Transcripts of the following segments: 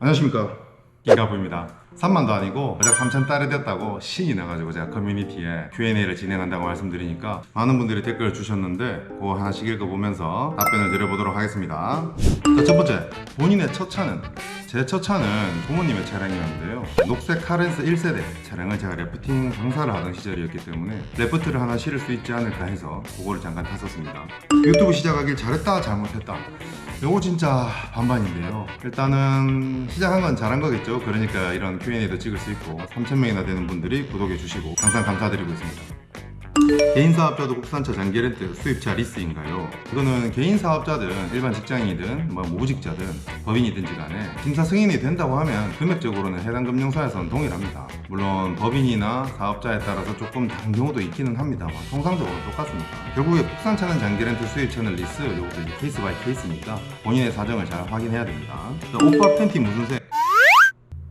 안녕하십니까, 기가부입니다. 3만도 아니고 어제 3,000달이 됐다고 신이 나가지고 제가 커뮤니티에 Q&A를 진행한다고 말씀드리니까 많은 분들이 댓글을 주셨는데 그거 하나씩 읽어보면서 답변을 드려보도록 하겠습니다. 자, 첫 번째, 본인의 첫 차는? 제 첫 차는 부모님의 차량이었는데요, 녹색 카렌스 1세대 차량을 제가 래프팅 장사를 하던 시절이었기 때문에 래프트를 하나 실을 수 있지 않을까 해서 그거를 잠깐 탔었습니다. 유튜브 시작하길 잘했다 잘못했다, 요거 진짜 반반인데요. 일단은 시작한 건 잘한 거겠죠. 그러니까 이런 Q&A도 찍을 수 있고 3,000명이나 되는 분들이 구독해 주시고 항상 감사드리고 있습니다. 개인 사업자도 국산차 장기 렌트 수입차 리스인가요? 이거는 개인 사업자든 일반 직장인이든 무직자든 법인이든지 간에 심사 승인이 된다고 하면 금액적으로는 해당 금융사에서는 동일합니다. 물론 법인이나 사업자에 따라서 조금 다른 경우도 있기는 합니다만 통상적으로 똑같습니다. 결국에 국산차는 장기 렌트, 수입차는 리스, 이것도 이제 케이스 바이 케이스니까 본인의 사정을 잘 확인해야 됩니다. 오빠 팬티 무슨 색?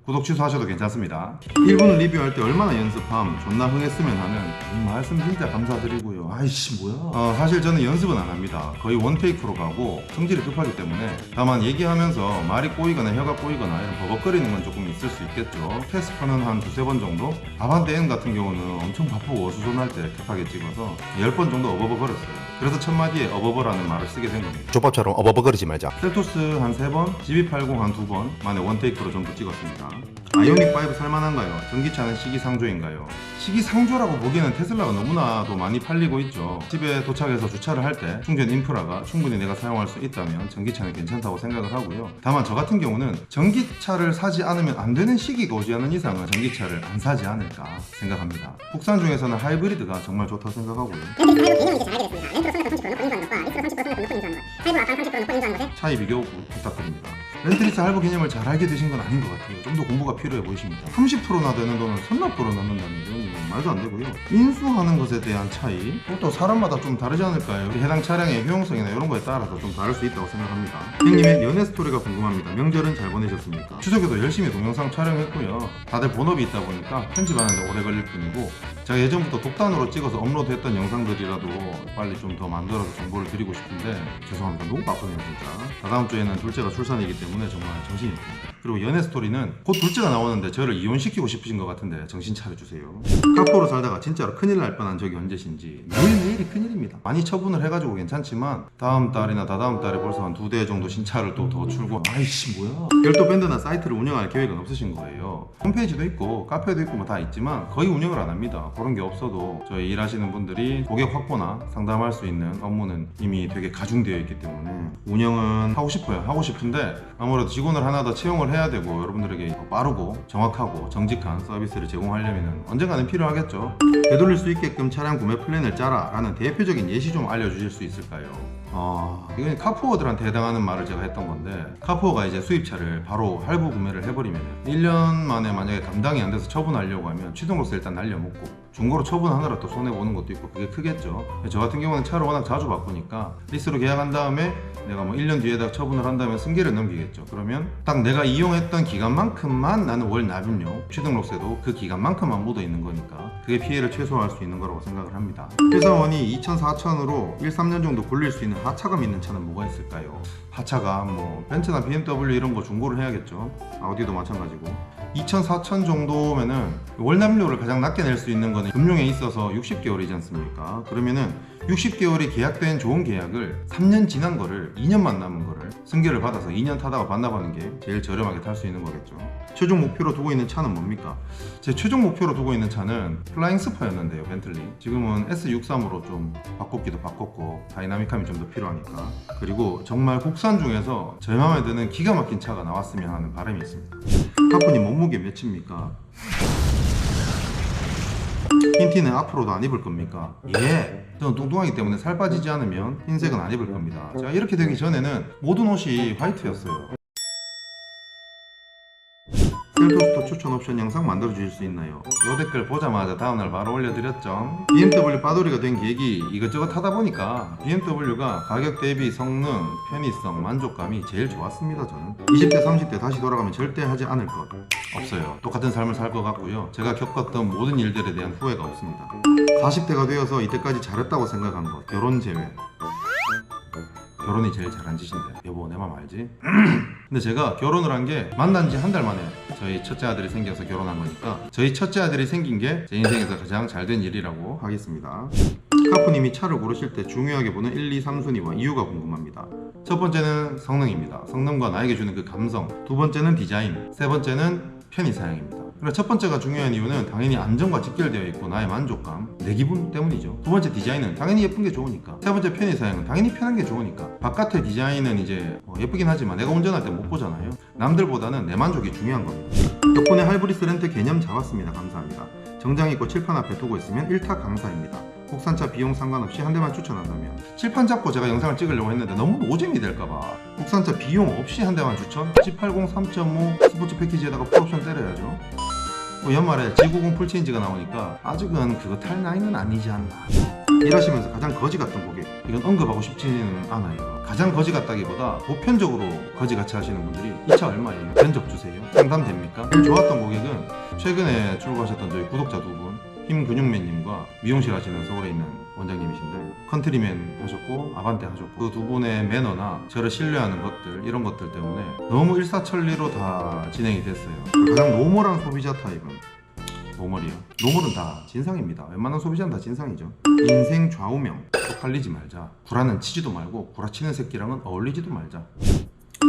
구독 취소하셔도 괜찮습니다. 1분 리뷰할 때 얼마나 연습함, 존나 흥했으면 하는 말씀 진짜 감사드리고요. 아이씨 뭐야. 사실 저는 연습은 안 합니다. 거의 원테이크로 가고 성질이 급하기 때문에 다만 얘기하면서 말이 꼬이거나 혀가 꼬이거나 이런 버벅거리는 건 조금 있을 수 있겠죠. 테스트는 한 두세 번 정도? 아반떼 N 같은 경우는 엄청 바쁘고 어수선할 때 급하게 찍어서 10번 정도 어버버거렸어요. 그래서 첫 마디에 어버버라는 말을 쓰게 된 겁니다. 족밥처럼 어버버거리지 말자. 셀토스 한 3번, GB80 한 2번 만에 원테이크로 전부 찍었습니다. 아이오닉5 살만한가요? 전기차는 시기상조인가요? 시기상조라고 보기에는 테슬라가 너무나도 많이 팔리고 있죠. 집에 도착해서 주차를 할 때 충전 인프라가 충분히 내가 사용할 수 있다면 전기차는 괜찮다고 생각을 하고요. 다만 저 같은 경우는 전기차를 사지 않으면 안 되는 시기가 오지 않은 이상은 전기차를 안 사지 않을까 생각합니다. 국산 중에서는 하이브리드가 정말 좋다고 생각하고요. 차이 비교 부탁드립니다. 렌트리스 할부 개념을 잘 알게 되신 건 아닌 것 같아요. 좀 더 공부가 필요해 보이십니다. 30%나 되는 돈을 선납부로 넣는다는 건 말도 안 되고요. 인수하는 것에 대한 차이, 또 사람마다 좀 다르지 않을까요? 해당 차량의 효용성이나 이런 거에 따라서 좀 다를 수 있다고 생각합니다. 형님의 연애 스토리가 궁금합니다. 명절은 잘 보내셨습니까? 추석에도 열심히 동영상 촬영했고요. 다들 본업이 있다 보니까 편집하는데 오래 걸릴 뿐이고, 제가 예전부터 독단으로 찍어서 업로드했던 영상들이라도 빨리 좀 더 만들어서 정보를 드리고 싶은데 죄송합니다. 너무 바쁘네요 진짜. 다다음 주에는 둘째가 출산이기 때문에 정말 정신이 없습니다. 그리고 연애 스토리는 곧 둘째가 나오는데 저를 이혼시키고 싶으신 것 같은데 정신 차려주세요. 카포로 살다가 진짜로 큰일 날 뻔한 적이 언제신지. 매일매일이 큰일입니다. 많이 처분을 해가지고 괜찮지만 다음 달이나 다다음 달에 벌써 한 2대 정도 신차를 또 더 출고. 아이씨 뭐야. 별도 밴드나 사이트를 운영할 계획은 없으신 거예요? 홈페이지도 있고 카페도 있고 뭐 다 있지만 거의 운영을 안 합니다. 그런 게 없어도 저희 일하시는 분들이 고객 확보나 상담할 수 있는 업무는 이미 되게 가중되어 있기 때문에 운영은 하고 싶어요. 하고 싶은데 아무래도 직원을 하나 더 채용을 해야 되고 여러분들에게 빠르고 정확하고 정직한 서비스를 제공하려면 언젠가는 필요하겠죠. 되돌릴 수 있게끔 차량 구매 플랜을 짜라 라는 대표적인 예시 좀 알려주실 수 있을까요? 이건 카푸어들한테 해당하는 말을 제가 했던 건데, 카푸어가 이제 수입차를 바로 할부 구매를 해버리면 1년 만에 만약에 감당이 안 돼서 처분하려고 하면 취등록세 일단 날려먹고 중고로 처분하느라 또 손해보는 것도 있고 그게 크겠죠. 저 같은 경우는 차를 워낙 자주 바꾸니까 리스로 계약한 다음에 내가 뭐 1년 뒤에다 처분을 한다면 승계를 넘기겠죠. 그러면 딱 내가 이용했던 기간만큼만 나는 월 납입료, 취등록세도 그 기간만큼만 묻어 있는 거니까 그게 피해를 최소화할 수 있는 거라고 생각을 합니다. 회사원이 2천, 4천으로 1, 3년 정도 굴릴 수 있는 하차감 있는 차는 뭐가 있을까요? 하차가 뭐 벤츠나 BMW 이런 거 중고를 해야겠죠. 아우디도 마찬가지고 2천, 4천 정도면은 월납료를 가장 낮게 낼 수 있는 거는 금융에 있어서 60개월이지 않습니까? 그러면은 60개월이 계약된 좋은 계약을 3년 지난 거를 2년만 남은 거를 승계를 받아서 2년 타다가 반납하는 게 제일 저렴하게 탈 수 있는 거겠죠. 최종 목표로 두고 있는 차는 뭡니까? 제 최종 목표로 두고 있는 차는 플라잉 스퍼였는데요, 벤틀리. 지금은 S63으로 좀 바꿨기도 바꿨고 다이나믹함이 좀 더 필요하니까. 그리고 정말 국산 중에서 제 마음에 드는 기가 막힌 차가 나왔으면 하는 바람이 있습니다. 카프님 몸무게 몇입니까? 흰티는 앞으로도 안 입을 겁니까? 예! 저는 뚱뚱하기 때문에 살 빠지지 않으면 흰색은 안 입을 겁니다. 제가 이렇게 되기 전에는 모든 옷이 화이트였어요. 셀토스토 추천 옵션 영상 만들어 주실 수 있나요? 요 댓글 보자마자 다음날 바로 올려드렸죠. BMW 빠돌이가 된 계기 이것저것 하다 보니까 BMW가 가격 대비 성능, 편의성, 만족감이 제일 좋았습니다. 저는 20대 30대 다시 돌아가면 절대 하지 않을 것 없어요. 똑같은 삶을 살 것 같고요. 제가 겪었던 모든 일들에 대한 후회가 없습니다. 40대가 되어서 이때까지 잘했다고 생각한 것, 결혼 제외. 결혼이 제일 잘한 짓인데 여보 내 맘 알지? 근데 제가 결혼을 한 게 만난 지 한 달 만에 저희 첫째 아들이 생겨서 결혼한 거니까 저희 첫째 아들이 생긴 게 제 인생에서 가장 잘된 일이라고 하겠습니다. 카푸님이 차를 고르실 때 중요하게 보는 1, 2, 3순위와 이유가 궁금합니다. 첫 번째는 성능입니다. 성능과 나에게 주는 그 감성. 두 번째는 디자인. 세 번째는 편의사양입니다. 그러니까 첫 번째가 중요한 이유는 당연히 안정과 직결되어 있고 나의 만족감, 내 기분 때문이죠. 두 번째 디자인은 당연히 예쁜 게 좋으니까. 세 번째 편의사양은 당연히 편한 게 좋으니까. 바깥의 디자인은 이제 예쁘긴 하지만 내가 운전할 때 못 보잖아요. 남들보다는 내 만족이 중요한 겁니다. 덕분에 하이브리스 렌트 개념 잡았습니다. 감사합니다. 정장 입고 칠판 앞에 두고 있으면 1타 강사입니다. 국산차 비용 상관없이 한 대만 추천한다면. 칠판 잡고 제가 영상을 찍으려고 했는데 너무 노잼이 될까봐 국산차 비용 없이 한 대만 추천? G80 3.5 스포츠 패키지에다가 풀옵션 때려야죠. 연말에 G90 풀체인지가 나오니까 아직은 그거 탈 나이는 아니지 않나. 일하시면서 가장 거지 같던 고객, 이건 언급하고 싶지는 않아요. 가장 거지 같다기보다 보편적으로 거지같이 하시는 분들이 이 차 얼마예요? 면접 주세요? 상담됩니까? 제일 좋았던 고객은 최근에 출고하셨던 저희 구독자 두 분, 힘근육맨님과 미용실 하시는 서울에 있는 원장님이신데 컨트리맨 하셨고 아반떼 하셨고 그 두 분의 매너나 저를 신뢰하는 것들, 이런 것들 때문에 너무 일사천리로 다 진행이 됐어요. 가장 노멀한 소비자 타입은 노멀이요. 노멀은 다 진상입니다. 웬만한 소비자는 다 진상이죠. 인생 좌우명, 쪽팔리지 말자. 구라는 치지도 말고 구라치는 새끼랑은 어울리지도 말자.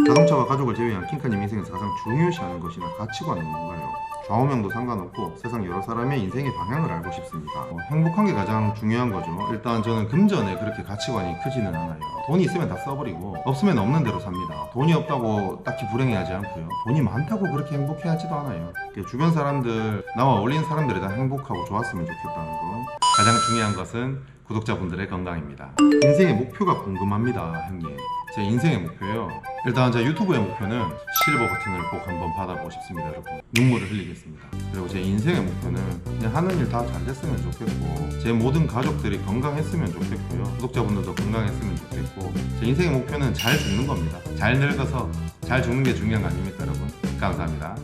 자동차와 가족을 제외한 킹카님 인생에서 가장 중요시하는 것이나 가치관은 뭔가요? 좌우명도 상관없고 세상 여러 사람의 인생의 방향을 알고 싶습니다. 행복한 게 가장 중요한 거죠. 일단 저는 금전에 그렇게 가치관이 크지는 않아요. 돈이 있으면 다 써버리고 없으면 없는 대로 삽니다. 돈이 없다고 딱히 불행해하지 않고요. 돈이 많다고 그렇게 행복해하지도 않아요. 주변 사람들, 나와 어울리는 사람들이 다 행복하고 좋았으면 좋겠다는 거. 가장 중요한 것은 구독자분들의 건강입니다. 인생의 목표가 궁금합니다, 형님. 제 인생의 목표요. 일단 제 유튜브의 목표는 실버 버튼을 꼭 한번 받아보고 싶습니다, 여러분. 눈물을 흘리겠습니다. 그리고 제 인생의 목표는 그냥 하는 일 다 잘 됐으면 좋겠고 제 모든 가족들이 건강했으면 좋겠고요. 구독자분들도 건강했으면 좋겠고 제 인생의 목표는 잘 죽는 겁니다. 잘 늙어서 잘 죽는 게 중요한 거 아닙니까, 여러분? 감사합니다.